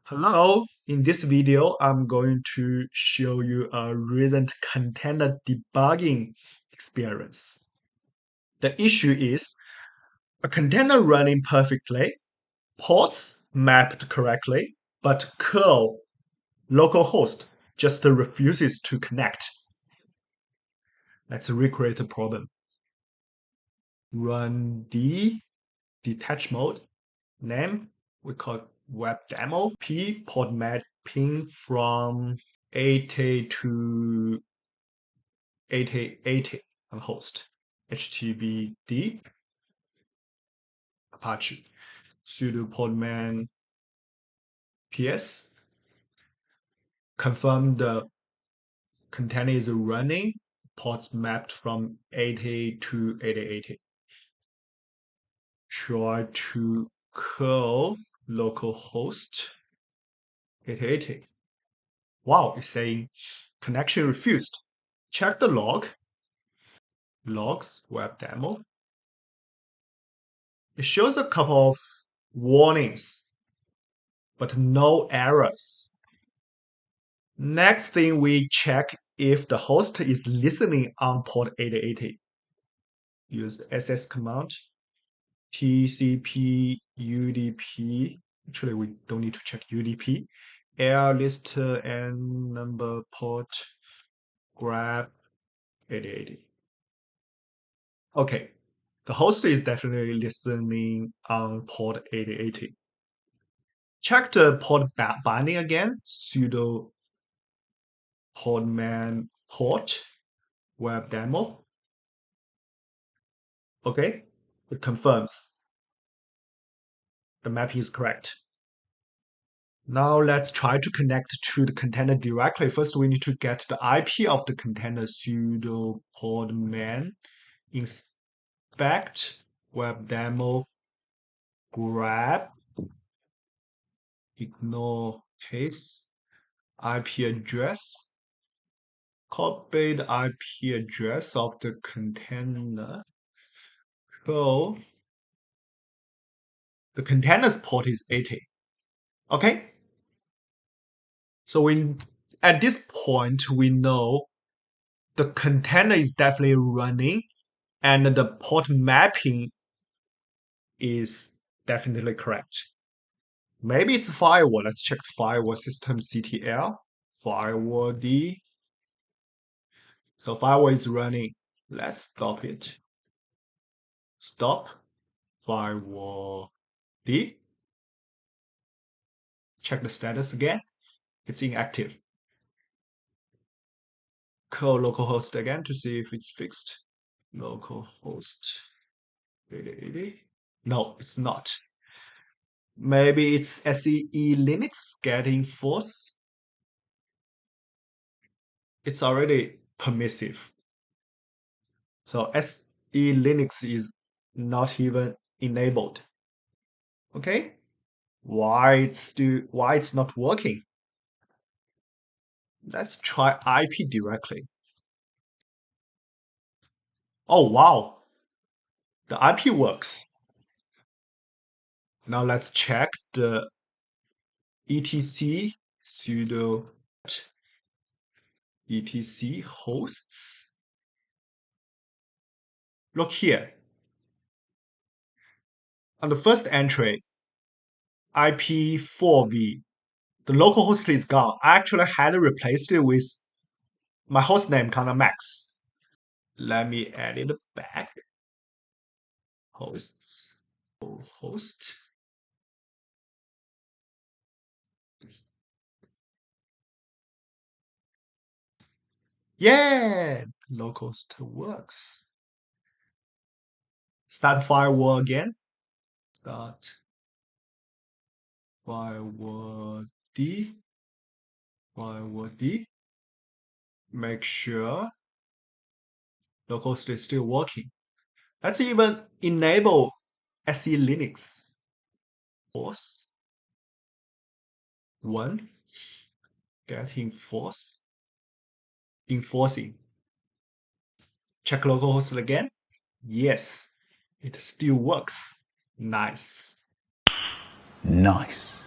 Hello, in this video, I'm going to show you a recent container debugging experience. The issue is a container running perfectly, ports mapped correctly, but curl localhost just refuses to connect. Let's recreate the problem. Run detach mode, name, we call it web demo, port mapping from 80 to 8080 on host, HTTPD, Apache, sudo podman ps, confirm the container is running, ports mapped from 80 to 8080. Try to curl localhost 8080. Wow, it's saying connection refused. Check the logs, web demo. It shows a couple of warnings, but no errors. Next thing we check if the host is listening on port 8080. Use the ss command, tcp udp. Actually, we don't need to check udp. Air list and number port grab 8080. Okay, the host is definitely listening on port 8080. Check the port binding again, sudo podman port web demo. Okay, it confirms the mapping is correct. Now let's try to connect to the container directly. First, we need to get the IP of the container, sudo podman inspect web demo grab ignore case IP address, copy the IP address of the container. So the container's port is 80. Okay, so at this point we know the container is definitely running and the port mapping is definitely correct. Maybe it's firewall. Let's check the firewall systemctl firewall d. So firewall is running. Let's stop it. Stop firewall d. Check the status again. It's inactive. Call localhost again to see if it's fixed. Localhost 8080. No, it's not. Maybe it's SELinux getting force. It's already permissive. So SELinux is not even enabled. Okay? Why it's not working? Let's try IP directly. Oh wow, the IP works. Now let's check the etc sudo etc hosts. Look here. On the first entry, IP4v, the localhost is gone. I actually had replaced it with my hostname kind of max. Let me add it back. Hosts, host. Yeah, localhost works. Start firewall again. Start firewall D. Firewall D. Make sure localhost is still working. Let's even enable SELinux. Force 1. Getting force. Enforcing. Check localhost again. Yes, it still works. Nice. Nice.